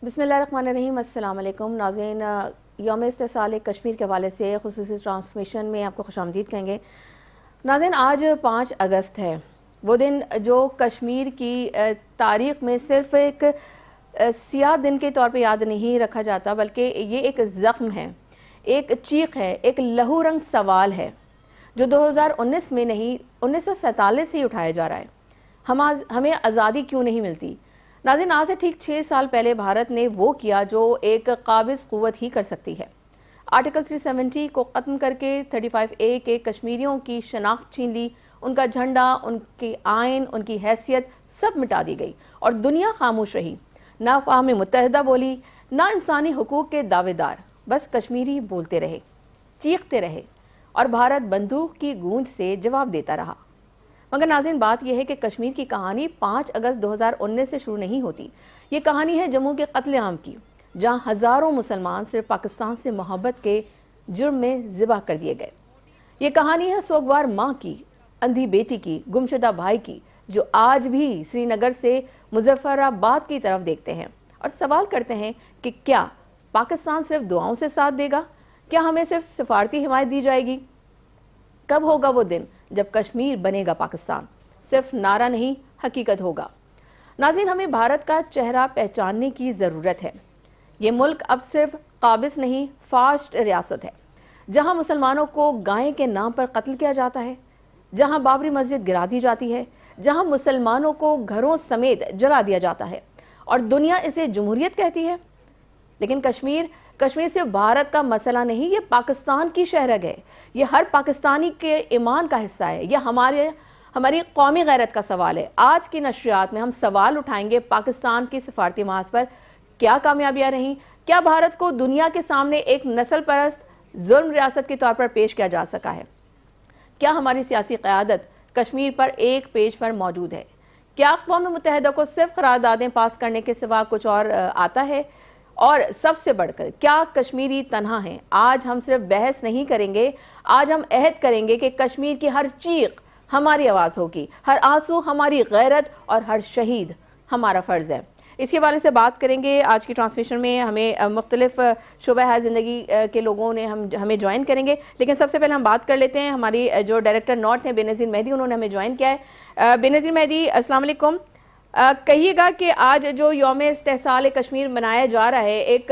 बिस्मिल्लाहिर्रहमानिर्रहीम। अस्सलाम वालेकुम नाज़रीन, यौम इस्तिसाल कश्मीर के हवाले से ख़ुसूसी ट्रांसमिशन में आपको खुशामदीद कहेंगे। नाज़रीन, आज 5 अगस्त है, वो दिन जो कश्मीर की तारीख़ में सिर्फ एक सियाह दिन के तौर पे याद नहीं रखा जाता, बल्कि ये एक ज़ख्म है, एक चीख है, एक लहू रंग सवाल है जो 2019 में नहीं 1947 से ही उठाया जा रहा है। हमें आज़ादी क्यों नहीं मिलती? नाज़रीन, आज से ठीक 6 साल पहले भारत ने वो किया जो एक काबिज़ क़ुव्वत ही कर सकती है। आर्टिकल 370 को ख़त्म करके 35A के कश्मीरियों की शनाख्त छीन ली, उनका झंडा, उनकी आइन, उनकी हैसियत सब मिटा दी गई और दुनिया खामोश रही। ना अक़वाम मुत्तहिदा बोली, ना इंसानी हुकूक के दावेदार, बस कश्मीरी बोलते रहे, चीखते रहे और भारत बंदूक की गूंज से जवाब देता रहा। मगर नाज़रीन, बात यह है कि कश्मीर की कहानी 5 अगस्त 2019 से शुरू नहीं होती। ये कहानी है जम्मू के कत्लेआम की, जहां हज़ारों मुसलमान सिर्फ पाकिस्तान से मोहब्बत के जुर्म में ज़िबा कर दिए गए। ये कहानी है सोगवार माँ की, अंधी बेटी की, गुमशुदा भाई की, जो आज भी श्रीनगर से मुजफ्फराबाद की तरफ देखते हैं और सवाल करते हैं कि क्या पाकिस्तान सिर्फ दुआओं से साथ देगा? क्या हमें सिर्फ सिफारती हिमायत दी जाएगी? कब होगा वो दिन जब कश्मीर बनेगा पाकिस्तान? सिर्फ नारा नहीं, हकीकत होगा। नाज़रीन, हमें भारत का चेहरा पहचानने की ज़रूरत है। ये मुल्क अब सिर्फ काबिज़ नहीं, फास्ट रियासत है, जहां मुसलमानों को गाय के नाम पर कत्ल किया जाता है, जहां बाबरी मस्जिद गिरा दी जाती है, जहां मुसलमानों को घरों समेत जला दिया जाता है और दुनिया इसे जमहूरियत कहती है। लेकिन कश्मीर सिर्फ भारत का मसला नहीं, ये पाकिस्तान की शहरग है, ये हर पाकिस्तानी के ईमान का हिस्सा है, ये हमारी कौमी गैरत का सवाल है। आज की नशरियात में हम सवाल उठाएंगे पाकिस्तान की सिफारती महाज पर क्या कामयाबियां रहीं, क्या भारत को दुनिया के सामने एक नस्ल परस्त जुल्म रियासत के तौर पर पेश किया जा सका है, क्या हमारी सियासी क़यादत कश्मीर पर एक पेज पर मौजूद है, क्या अक़वाम मुत्तहिदा को सिर्फ करारदादें पास करने के सिवा कुछ और आता है, और सबसे बढ़कर क्या कश्मीरी तन्हा है? आज हम सिर्फ बहस नहीं करेंगे, आज हम अहद करेंगे कि कश्मीर की हर चीख हमारी आवाज़ होगी, हर आंसू हमारी गैरत और हर शहीद हमारा फ़र्ज़ है। इसी हवाले से बात करेंगे आज की ट्रांसमिशन में। हमें मुख्तलिफ शुबा है ज़िंदगी के लोगों ने हमें ज्वाइन करेंगे, लेकिन सबसे पहले हम बात कर लेते हैं हमारी जो डायरेक्टर नॉर्थ हैं बेनज़ीर मेहदी, उन्होंने हमें ज्वाइन किया है। बेनज़ीर मेहदी, अस्सलाम वालेकुम। कहिएगा कि आज जो यौम इस्तिसाल कश्मीर मनाया जा रहा है, एक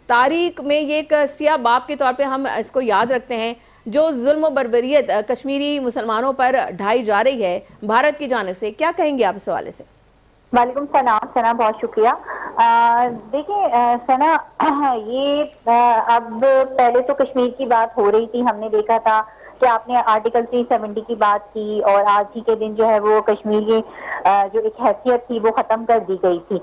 तारीख में ये एक सियाह बाब के तौर पे हम इसको याद रखते हैं, जो जुल्म बर्बरियत कश्मीरी मुसलमानों पर ढाई जा रही है भारत की जानिब से, क्या कहेंगे आप इस हवाले से? वालेकुम सलाम। सना, बहुत शुक्रिया। देखिए सना, ये अब पहले तो कश्मीर की बात हो रही थी, हमने देखा था कि आपने आर्टिकल 370 की बात की और आज ही के दिन जो है वो कश्मीर की जो एक हैसियत थी वो खत्म कर दी गई थी।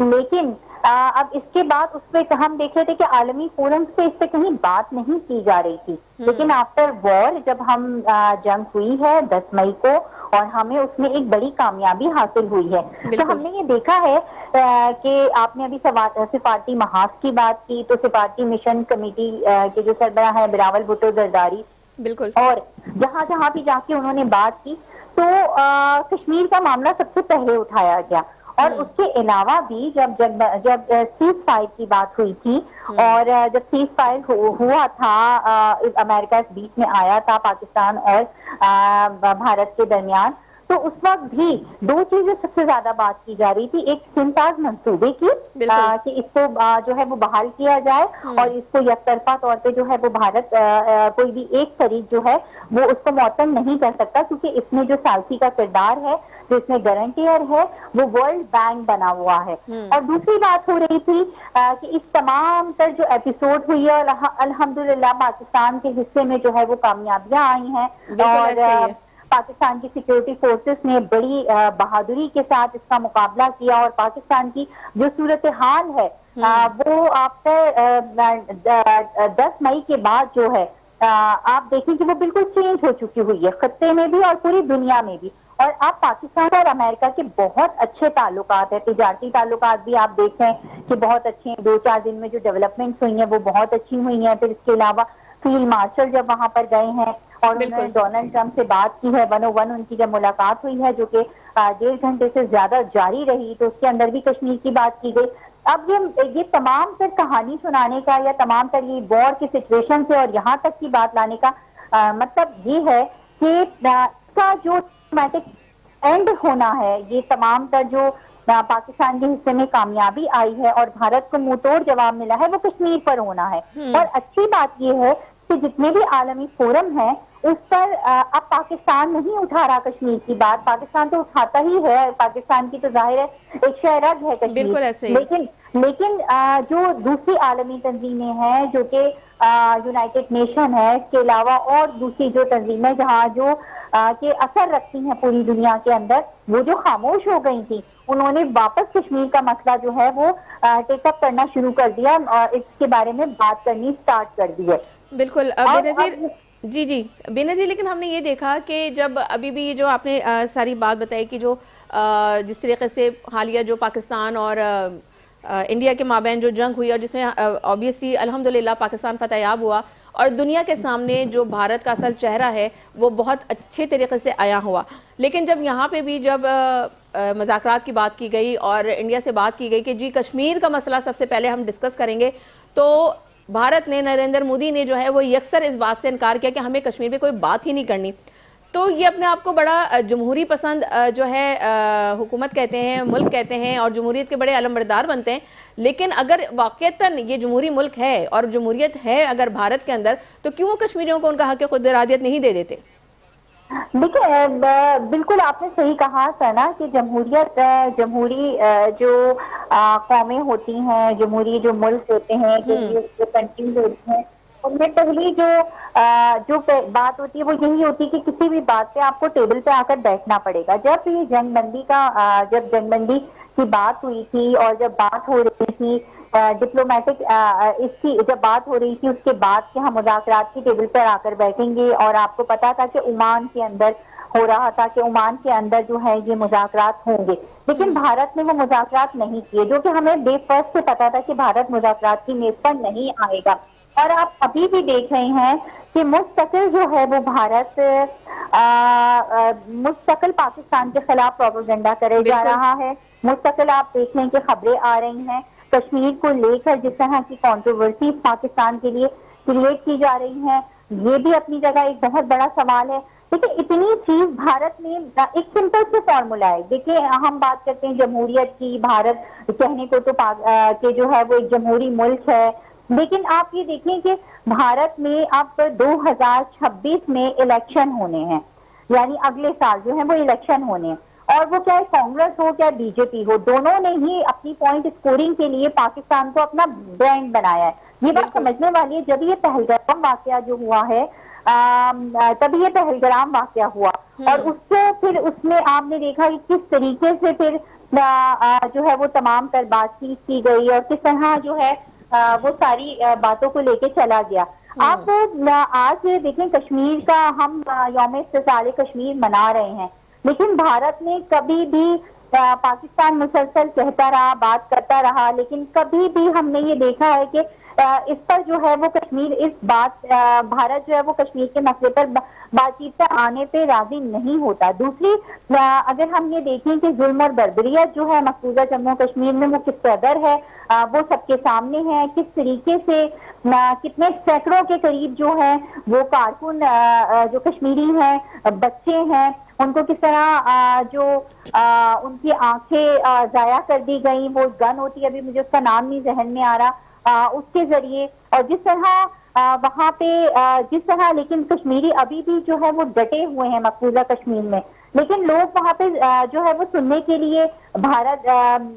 लेकिन अब इसके बाद उस पर हम देख रहे थे कि आलमी फोरम पे इस पे कहीं बात नहीं की जा रही थी। लेकिन आफ्टर वॉर जब हम जंग हुई है 10 मई को और हमें उसमें एक बड़ी कामयाबी हासिल हुई है, तो हमने ये देखा है कि आपने अभी सिफारती महाज की बात की, तो सिफारती मिशन कमेटी के जो सरबराह है बिलावल भुट्टो जरदारी, बिल्कुल, और जहां जहां भी जाके उन्होंने बात की तो कश्मीर का मामला सबसे पहले उठाया गया। और उसके अलावा भी जब सीज फायर की बात हुई थी और जब सीज फायर हुआ था, अमेरिका इस बीच में आया था पाकिस्तान और भारत के दरमियान, तो उस वक्त भी दो चीजें सबसे ज्यादा बात की जा रही थी। एक सिंताज मंसूबे की कि इसको जो है वो बहाल किया जाए और इसको यकतरफा तौर पे जो है वो भारत कोई भी एक फरीक जो है वो उसको मुअत्तल नहीं कर सकता, क्योंकि इसमें जो सालसी का किरदार है, जो इसमें गारंटियर है, वो वर्ल्ड बैंक बना हुआ है। और दूसरी बात हो रही थी कि इस तमाम तर जो एपिसोड हुई है और अल्हम्दुलिल्लाह पाकिस्तान के हिस्से में जो है वो कामयाबियां आई हैं और पाकिस्तान की सिक्योरिटी फोर्सेस ने बड़ी बहादुरी के साथ इसका मुकाबला किया और पाकिस्तान की जो सूरत हाल है वो आफ्टर 10 मई के बाद जो है आप देखें कि वो बिल्कुल चेंज हो चुकी हुई है, खत्ते में भी और पूरी दुनिया में भी। और अब पाकिस्तान और अमेरिका के बहुत अच्छे ताल्लुकात है, तिजारती ताल्लुकात भी आप देखें कि बहुत अच्छे हैं। 2-4 दिन में जो डेवलपमेंट्स हुई हैं वो बहुत अच्छी हुई हैं। फिर इसके अलावा फील्ड मार्शल जब वहां पर गए हैं और उन्होंने डोनाल्ड ट्रंप से बात की है, 101 उनकी जब मुलाकात हुई है, जो कि 1.5 घंटे से ज्यादा जारी रही, तो उसके अंदर भी कश्मीर की बात की गई। अब ये तमाम तर कहानी सुनाने का या तमाम तर ये वॉर की सिचुएशन से और यहाँ तक की बात लाने का मतलब ये है कि इसका जो डिप्लोमेटिक एंड होना है, ये तमाम तर जो पाकिस्तान के हिस्से में कामयाबी आई है और भारत को मुंहतोड़ जवाब मिला है, वो कश्मीर पर होना है। और अच्छी बात ये है कि जितने भी आलमी फोरम हैं उस पर अब पाकिस्तान नहीं उठा रहा कश्मीर की बात, पाकिस्तान तो उठाता ही है, पाकिस्तान की तो जाहिर है एक शहरग है बिल्कुल कश्मीर, ऐसे ही। लेकिन जो दूसरी आलमी तंजीमें हैं जो कि यूनाइटेड नेशन है, इसके अलावा और दूसरी जो तंजीमें जहाँ जो के असर रखती हैं पूरी दुनिया के अंदर, वो जो खामोश हो गई थी, उन्होंने वापस कश्मीर का मसला जो है वो टेकअप करना शुरू कर दिया और इसके बारे में बात करनी स्टार्ट कर दी है। बिल्कुल बेनज़ीर जी जी बेनज़ीर, लेकिन हमने ये देखा कि जब अभी भी ये जो आपने सारी बात बताई कि जो जिस तरीके से हालिया जो पाकिस्तान और इंडिया के माबैन जो जंग हुई और जिसमें ऑब्वियसली अल्हम्दुलिल्लाह पाकिस्तान फतेहयाब हुआ और दुनिया के सामने जो भारत का असल चेहरा है वो बहुत अच्छे तरीके से आया हुआ, लेकिन जब यहाँ पे भी जब मुज़ाकरात की बात की गई और इंडिया से बात की गई कि जी कश्मीर का मसला सबसे पहले हम डिस्कस करेंगे, तो भारत ने, नरेंद्र मोदी ने जो है वो यकसर इस बात से इनकार किया कि हमें कश्मीर पे कोई बात ही नहीं करनी। तो ये अपने आप को बड़ा जमहूरी पसंद जो है हुकूमत कहते हैं, मुल्क कहते हैं और जमहूरियत के बड़े अलमबरदार बनते हैं, लेकिन अगर वाक़तन ये जमहूरी मुल्क है और जमहूरियत है अगर भारत के अंदर, तो क्यों कश्मीरियों को उनका हक़ खुद इरादियत नहीं दे देते? देखिए, बिल्कुल आपने सही कहा सना कि जमहूरियत, जमहूरी जो कौमें होती हैं, जमहूरी जो मुल्क होते हैं, जो कंट्रीज होती हैं, उनमें पहली जो बात होती है वो यही होती है कि किसी भी बात पे आपको टेबल पे आकर बैठना पड़ेगा। जब ये जब जंगबंदी की बात हुई थी और जब बात हो रही थी डिप्लोमेटिक इसकी जब बात हो रही थी, उसके बाद कि हम मुज़ाकरात की टेबल पर आकर बैठेंगे, और आपको पता था कि ओमान के अंदर हो रहा था कि ओमान के अंदर जो है ये मुज़ाकरात होंगे, लेकिन भारत ने वो मुज़ाकरात नहीं किए, जो कि हमें डे फर्स्ट से पता था कि भारत मुज़ाकरात की मेज पर नहीं आएगा। और आप अभी भी देख रहे हैं कि मुस्तकिल जो है वो भारत मुस्तकिल पाकिस्तान के खिलाफ प्रोपेगेंडा करे जा रहा है। मुस्तकिल आप देख लें कि खबरें आ रही हैं कश्मीर को लेकर, जिस तरह की कंट्रोवर्सी पाकिस्तान के लिए क्रिएट की जा रही है, ये भी अपनी जगह एक बहुत बड़ा सवाल है। देखिए, इतनी चीज भारत में एक सिंपल से फॉर्मूला है। देखिए, हम बात करते हैं जमहूरियत की, भारत कहने को तो के जो है वो एक जमहूरी मुल्क है, लेकिन आप ये देखें कि भारत में अब 2026 में इलेक्शन होने हैं, यानी अगले साल जो है वो इलेक्शन होने हैं, और वो चाहे कांग्रेस हो चाहे बीजेपी हो, दोनों ने ही अपनी पॉइंट स्कोरिंग के लिए पाकिस्तान को अपना ब्रांड बनाया है। ये बात समझने वाली है। जब ये पहलगाम वाकया जो हुआ है, तभी ये पहलगाम वाकया हुआ, और उससे फिर उसमें आपने देखा कि किस तरीके से फिर जो है वो तमाम तर बातचीत की गई और किस तरह जो है वो सारी बातों को लेके चला गया। आप आज देखें, कश्मीर का हम यौम इस्तिसाल कश्मीर मना रहे हैं, लेकिन भारत ने कभी भी पाकिस्तान मुसलसल कहता रहा, बात करता रहा, लेकिन कभी भी हमने ये देखा है कि इस पर जो है वो भारत जो है वो कश्मीर के मसले पर बातचीत पर आने पे राजी नहीं होता। दूसरी, अगर हम ये देखें कि जुल्म और बर्बरियत जो है मकबूजा जम्मू कश्मीर में वो किस कदर है, वो सबके सामने है। किस तरीके से कितने सैकड़ों के करीब जो है वो कारकुन जो कश्मीरी हैं, बच्चे हैं, उनको किस तरह उनकी आंखें जाया कर दी गई। वो गन होती है, अभी मुझे उसका नाम नहीं जहन में आ रहा, उसके जरिए, और जिस तरह वहां पे जिस तरह, लेकिन कश्मीरी अभी भी जो है वो डटे हुए हैं मकबूजा कश्मीर में, लेकिन लोग वहां पे जो है वो सुनने के लिए, भारत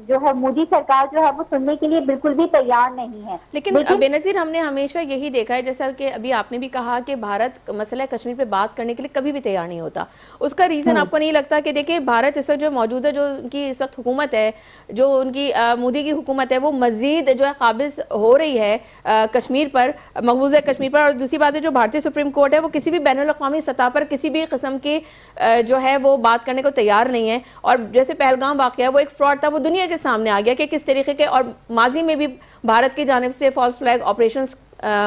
जो है मोदी सरकार जो है वो सुनने के लिए बिल्कुल भी तैयार नहीं है। लेकिन बेनज़ीर, हमने हमेशा यही देखा है, जैसा कि अभी आपने भी कहा कि भारत मसला कश्मीर पे बात करने के लिए कभी भी तैयार नहीं होता। उसका रीज़न आपको नहीं लगता कि देखिए भारत इस वक्त जो मौजूदा जो उनकी इस वक्त हुकूमत है, जो उनकी मोदी की हुकूमत है, वो मज़ीद जो है काबिज हो रही है कश्मीर पर, मकबूजा कश्मीर पर। और दूसरी बात है, जो भारतीय सुप्रीम कोर्ट है वो किसी भी बैनुल अक़वामी सतह पर किसी भी किस्म की जो है वो बात करने को तैयार नहीं है। और जैसे पहलगाम वाक़या वो एक फ्रॉड था, वो दुनिया के सामने आ गया कि किस तरीके के, और माजी में भी भारत की जानिब से फॉल्स फ्लैग ऑपरेशंस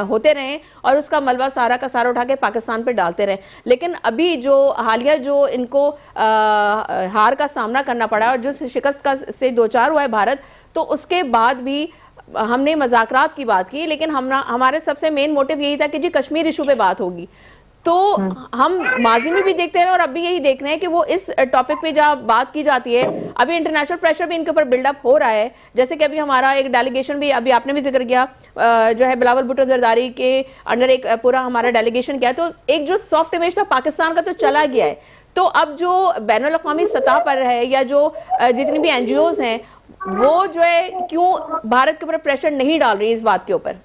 होते रहें और उसका मलबा सारा का सारा उठा के पाकिस्तान पे डालते रहें। लेकिन अभी जो हालिया जो इनको हार का सामना करना पड़ा और जिस शिकस्त का से दो चार हुआ है भारत, तो उसके बाद भी हमने मज़ाकरात की बात की, लेकिन हमारे सबसे मेन मोटिव यही था कि जी कश्मीर इशू पे बात होगी। तो हम माजी में भी देखते हैं और अब भी यही देख रहे हैं कि वो इस टॉपिक पे जब बात की जाती है, अभी इंटरनेशनल प्रेशर भी इनके ऊपर बिल्डअप हो रहा है। जैसे कि अभी हमारा एक डेलीगेशन भी, अभी आपने भी जिक्र किया, जो है बिलावल भुट्टो जरदारी के अंडर एक पूरा हमारा डेलीगेशन गया, तो एक जो सॉफ्ट इमेज था पाकिस्तान का तो चला गया है। तो अब जो बैनुल अक़वामी सतह पर है या जो जितनी भी NGOs हैं, वो जो है क्यों भारत के ऊपर प्रेशर नहीं डाल रही इस बात के ऊपर?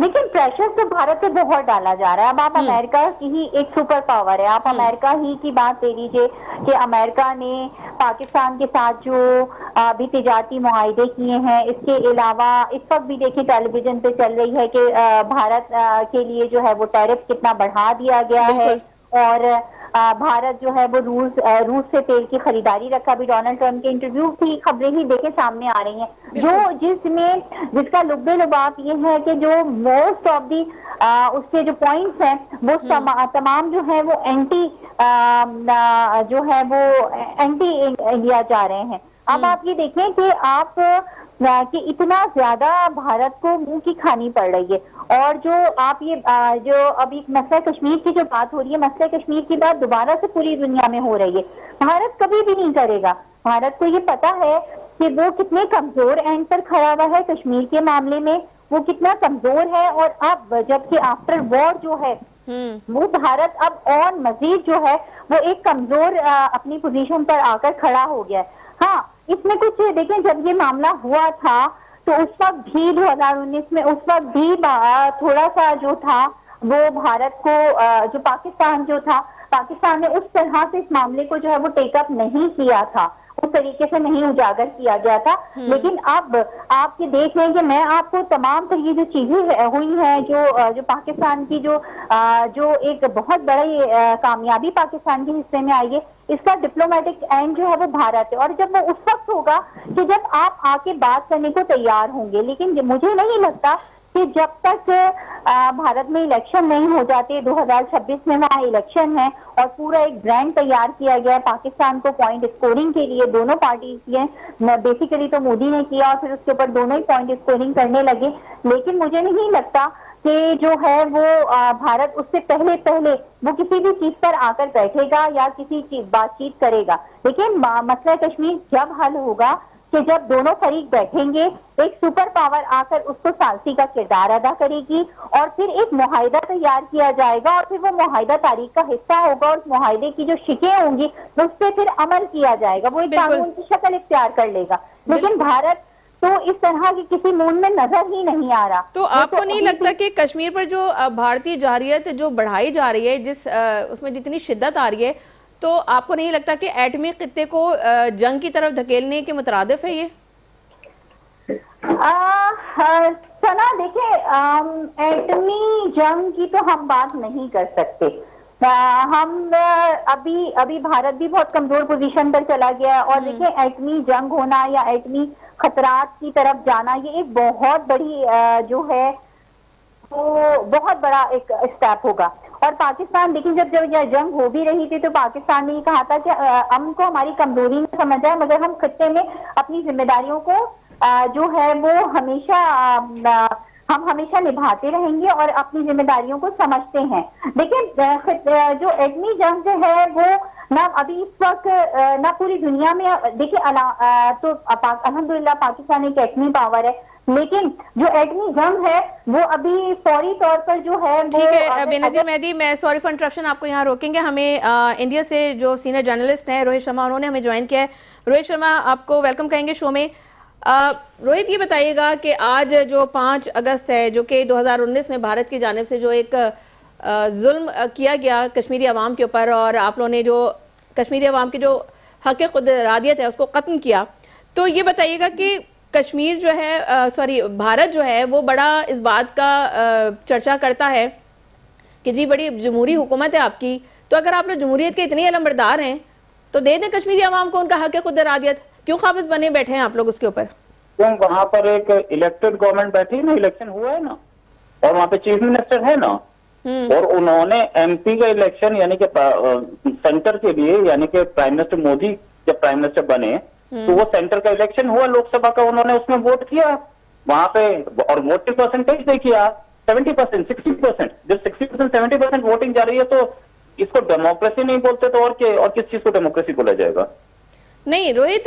लेकिन प्रेशर तो भारत पे बहुत डाला जा रहा है। अब आप अमेरिका की ही एक सुपर पावर है, आप अमेरिका ही की बात ले लीजिए कि अमेरिका ने पाकिस्तान के साथ जो भी तिजारती मुआहिदे किए हैं, इसके अलावा इस वक्त भी देखिए टेलीविजन पे चल रही है कि भारत के लिए जो है वो टैरिफ कितना बढ़ा दिया गया है और भारत जो है वो रूस से तेल की खरीदारी रखा। अभी डोनाल्ड ट्रंप के इंटरव्यू की खबरें ही देखे सामने आ रही हैं, जिसका लुब्बे लुबाब ये है कि जो मोस्ट ऑफ दी उसके जो पॉइंट्स हैं वो तमाम जो है वो एंटी इंडिया जा रहे हैं। अब आप ये देखें कि आप कि इतना ज्यादा भारत को मुंह की खानी पड़ रही है। और जो आप ये जो अभी मसला कश्मीर की जो बात हो रही है, मसला कश्मीर की बात दोबारा से पूरी दुनिया में हो रही है। भारत कभी भी नहीं करेगा। भारत को ये पता है कि वो कितने कमजोर एंड पर खड़ा हुआ है कश्मीर के मामले में, वो कितना कमजोर है। और अब जबकि आफ्टर वॉर जो है वो भारत अब और मजीद जो है वो एक कमजोर अपनी पोजीशन पर आकर खड़ा हो गया है। हाँ, इसमें कुछ देखें, जब ये मामला हुआ था तो उस वक्त भी 2019 में उस वक्त भी थोड़ा सा जो था वो भारत को जो पाकिस्तान जो था, पाकिस्तान ने उस तरह से इस मामले को जो है वो टेकअप नहीं किया था, उस तरीके से नहीं उजागर किया गया था। लेकिन अब आप ये देख रहे हैं कि मैं आपको तमाम तो ये जो चीजें हुई हैं, जो पाकिस्तान की जो एक बहुत बड़ी कामयाबी पाकिस्तान के हिस्से में आई है, इसका डिप्लोमेटिक एंड जो है वो भारत है। और जब वो उस वक्त होगा कि जब आप आके बात करने को तैयार होंगे। लेकिन मुझे नहीं लगता कि जब तक भारत में इलेक्शन नहीं हो जाते, 2026 में वहाँ इलेक्शन है और पूरा एक ब्रांड तैयार किया गया है पाकिस्तान को पॉइंट स्कोरिंग के लिए, दोनों पार्टी किए, बेसिकली तो मोदी ने किया और फिर उसके ऊपर दोनों ही पॉइंट स्कोरिंग करने लगे। लेकिन मुझे नहीं लगता कि जो है वो भारत उससे पहले वो किसी भी चीज पर आकर बैठेगा या किसी चीज बातचीत करेगा। लेकिन मसला कश्मीर जब हल होगा कि जब दोनों फरीक बैठेंगे, एक सुपर पावर आकर उसको सालसी का किरदार अदा करेगी और फिर एक मुआहिदा तैयार किया जाएगा और फिर वो मुआहिदा तारीख का हिस्सा होगा और उस मुआहिदे की जो शिकें होंगी उस पर फिर अमल किया जाएगा, वो एक कानून की शक्ल इख्तियार कर लेगा। लेकिन भारत तो इस तरह की किसी मूड में नजर ही नहीं आ रहा। तो आपको नहीं लगता कि कश्मीर पर जो भारतीय जारियत जो बढ़ाई जा रही है, जिस उसमें जितनी शिद्दत आ रही है, तो आपको नहीं लगता कि एटमी खित्ते को जंग की तरफ धकेलने के मुतरादिफ है ये? सना देखिए, एटमी जंग की तो हम बात नहीं कर सकते। हम अभी भारत भी बहुत कमजोर पोजीशन पर चला गया और देखिए एटमी जंग होना या एटमी खतरात की तरफ जाना ये एक बहुत बड़ी जो है वो बहुत बड़ा एक स्टेप होगा। और पाकिस्तान देखिए जब यह जंग हो भी रही थी तो पाकिस्तान ने ये कहा था कि हमको हमारी कमजोरी में समझा है, मगर हम खत्ते में अपनी जिम्मेदारियों को जो है वो हम हमेशा निभाते रहेंगे और अपनी जिम्मेदारियों को समझते हैं। देखिए जो एटमी जंग जो है वो ना अभी इस वक्त ना पूरी दुनिया में देखिए तो अल्हम्दुलिल्लाह पाकिस्तान एक एटमी पावर है, लेकिन जो एटमी जंग है वो अभी फौरी तौर पर जो है वो ठीक है। बेनज़ीर मेहदी, मैं सॉरी फॉर इंटरप्शन, आपको यहाँ रोकेंगे। हमें इंडिया से जो सीनियर जर्नलिस्ट हैं रोहित शर्मा, उन्होंने हमें ज्वाइन किया है। रोहित शर्मा, आपको वेलकम कहेंगे शो में। रोहित, ये बताइएगा कि आज जो 5 अगस्त है, जो कि 2019 में भारत की जानिब से जो एक जुल्म किया गया कश्मीरी अवाम के ऊपर और आप लोगों ने जो कश्मीरी अवाम की जो हक़ खुद इरादियत है उसको ख़त्म किया, तो ये बताइएगा कि कश्मीर जो है भारत जो है वो बड़ा इस बात का चर्चा करता है कि जी बड़ी जमहूरी हुकूमत है आपकी, तो अगर आप लोग जमहूरियत के इतने अलमबरदार हैं तो दे दें कश्मीरी अवाम को उनका हक़ खुद इरादियत। क्यों काबिज बने बैठे हैं आप लोग उसके ऊपर? क्यों, वहाँ पर एक इलेक्टेड गवर्नमेंट बैठी है ना, इलेक्शन हुआ है ना, और वहाँ पे चीफ मिनिस्टर है ना, और उन्होंने एमपी का इलेक्शन यानी कि सेंटर के लिए, यानी कि प्राइम मिनिस्टर मोदी जब प्राइम मिनिस्टर बने तो वो सेंटर का इलेक्शन हुआ लोकसभा का, उन्होंने उसमें वोट किया वहां पे, और वोट की परसेंटेज देखिए 70%, 60%। जब 60%, 70% वोटिंग जा रही है तो इसको डेमोक्रेसी नहीं बोलते तो और किस चीज को डेमोक्रेसी बोला जाएगा? नहीं रोहित,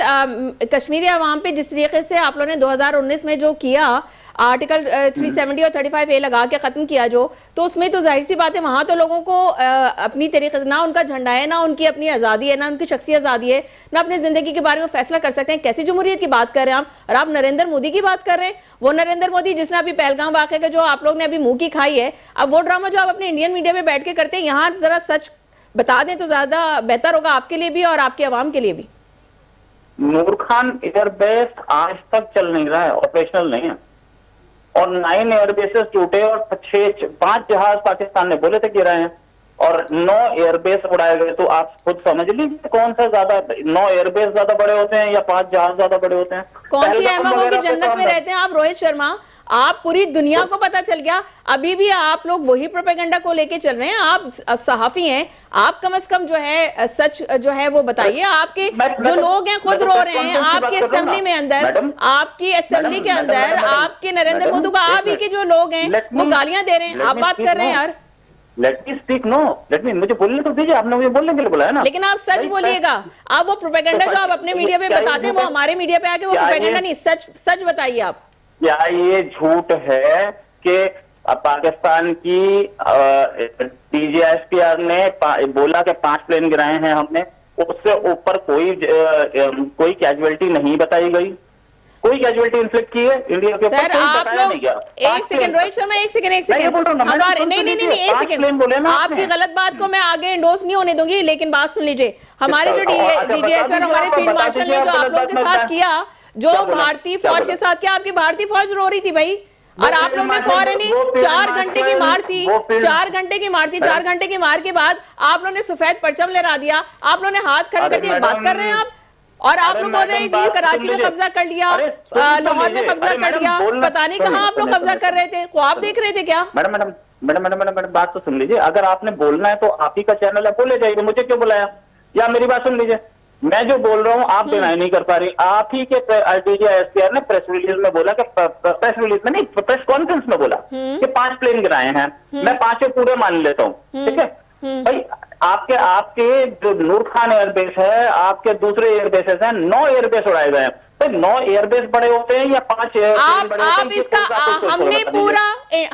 कश्मीरी अवाम पे जिस तरीके से आप लोगों ने 2019 में जो किया, आर्टिकल 370 और 35A लगा के खत्म किया जो, तो उसमें तो जाहिर सी बात है वहां तो लोगों को अपनी तरीके से ना उनका झंडा है, ना उनकी अपनी आज़ादी है, ना उनकी शख्सी आज़ादी है, ना अपनी जिंदगी के बारे में फैसला कर सकते हैं। कैसी जमहूरियत की बात कर रहे हैं आप? और आप नरेंद्र मोदी की बात कर रहे हैं, वो नरेंद्र मोदी जिसने अभी पहलगाम वाक़े का जो आप लोग ने अभी मुंह की खाई है, अब वो ड्रामा जो आप अपने इंडियन मीडिया में बैठ के करते हैं, यहाँ जरा सच बता दें तो ज्यादा बेहतर होगा आपके लिए भी और आपके अवाम के लिए भी। नूर खान एयरबेस आज तक चल नहीं रहा है, ऑपरेशनल नहीं है, और 9 एयरबेसेस टूटे और 5 जहाज पाकिस्तान ने बोले थे गिराए हैं, और 9 एयरबेस उड़ाए गए। तो आप खुद समझ लीजिए कौन सा ज्यादा, 9 एयरबेस ज्यादा बड़े होते हैं या 5 जहाज ज्यादा बड़े होते हैं? कौन सी अहमकों की जन्नत में रहते हैं आप रोहित शर्मा? आप पूरी दुनिया को पता चल गया, अभी भी आप लोग वही प्रोपेगेंडा को लेके चल रहे हैं। आप सहाफी हैं, आप कम से कम जो है सच जो है वो बताइए। आपके जो लोग हैं खुद रो रहे हैं, आपकी असेंबली में अंदर, आपकी असेंबली के अंदर आपके नरेंद्र मोदी का आप ही के जो लोग हैं वो गालियां दे रहे हैं, आप बात कर रहे हैं यार। Let me speak, no let me, मुझे बोलने तो दीजिए, आपने मुझे बोलने के लिए बुलाया ना। लेकिन आप सच बोलिएगा, आप वो प्रोपेगेंडा जो आप अपने मीडिया पे बताते हैं वो हमारे मीडिया पे आके वो प्रोपेगेंडा नहीं, सच बताइए आप। क्या ये झूठ है कि पाकिस्तान की DGSPR ने बोला कि 5 प्लेन गिराए हैं हमने, उससे ऊपर कोई कैजुअल्टी नहीं बताई गई, कोई कैजुअल्टी इन्फ्लिक्ट की है इंडिया के ऊपर? सर आप लोग एक सेकंड रोहित शर्मा, एक सेकंड हमारे नहीं एक सेकंड, आपकी गलत बात को मैं आगे इंडोर्स नहीं होने दूंगी, लेकिन बात सुन लीजिए। हमारे जो DGSPR हमारे फील्ड मार्शल ने जो आप लोगों के साथ किया, जो भारतीय फौज के साथ क्या, आपकी भारतीय फौज रो रही थी भाई, और आप लोग ने फौरनी 4 घंटे की मार थी, 4 घंटे की मार थी, 4 घंटे की मार के बाद आप लोग ने सफेद परचम लहरा दिया, आप लोग ने हाथ खड़े कर दिए। बात कर रहे हैं आप, और आप लोग बोल रहे हैं कि कराची में कब्जा कर लिया, लाहौर में कब्जा कर लिया, पता नहीं कहाँ आप लोग कब्जा कर रहे थे, ख्वाब देख रहे थे क्या? मैडम बात तो सुन लीजिए। अगर आपने बोलना है तो आप ही का चैनल है, बोले जाइए, मुझे क्यों बुलाया? या मेरी बात सुन लीजिए, मैं जो बोल रहा हूँ आप डिनाई नहीं कर पा रही। आप ही के DGSPR ने प्रेस रिलीज में बोला कि, प्रेस रिलीज में नहीं, प्रेस कॉन्फ्रेंस में बोला कि 5 प्लेन गिराए हैं, मैं 5 पूरे मान लेता हूँ, ठीक है भाई। आपके जो नूर खान एयरबेस है, आपके दूसरे एयरबेसेस हैं, 9 एयरबेस उड़ाए गए हैं। तो 9 एयरबेस बड़े होते हैं या 5 एयरबेस? आप इसका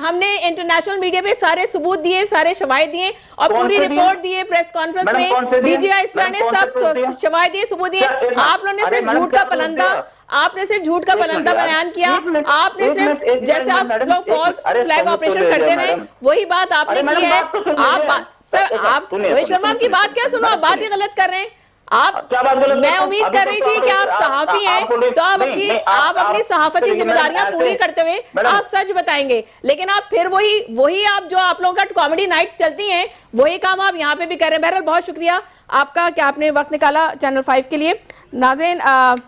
हमने इंटरनेशनल मीडिया पे सारे सबूत दिए, सारे शवाहिद दिए, और पूरी रिपोर्ट दिए प्रेस कॉन्फ्रेंस में, DGSPR ने सब शवाहिद दिए, सबूत दिए। आप लोगों ने सिर्फ झूठ का पलंदा, आपने सिर्फ झूठ का पलंदा बयान किया, आपने सिर्फ जैसे आप लोग फॉल्स फ्लैग ऑपरेशन करते रहे, वही बात आपने की है। आप सर, आप रोहित शर्मा आपकी बात क्या सुनो, आप बात ही गलत कर रहे हैं आप। मैं उम्मीद कर रही थी कि आप सहाफी हैं तो आप अपनी सहाफती जिम्मेदारियां पूरी करते हुए आप सच बताएंगे, लेकिन आप फिर वही आप जो आप लोगों का कॉमेडी नाइट्स चलती हैं वही काम आप यहाँ पे भी कर रहे हैं। बहरहाल बहुत शुक्रिया आपका कि आपने वक्त निकाला चैनल 5 के लिए। नाज़रीन,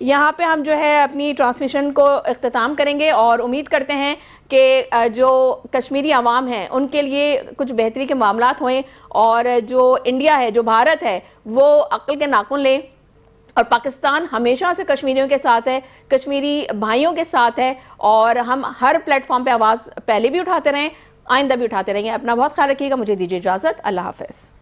यहाँ पे हम जो है अपनी ट्रांसमिशन को इख्तिताम करेंगे और उम्मीद करते हैं कि जो कश्मीरी अवाम हैं उनके लिए कुछ बेहतरी के मामलात हों, और जो इंडिया है, जो भारत है, वो अक्ल के नाखून ले, और पाकिस्तान हमेशा से कश्मीरियों के साथ है, कश्मीरी भाइयों के साथ है, और हम हर प्लेटफॉर्म पे आवाज़ पहले भी उठाते रहें, आइंदा भी उठाते रहेंगे। अपना बहुत ख्याल रखिएगा, मुझे दीजिए इजाज़त, अल्लाह हाफ़िज़।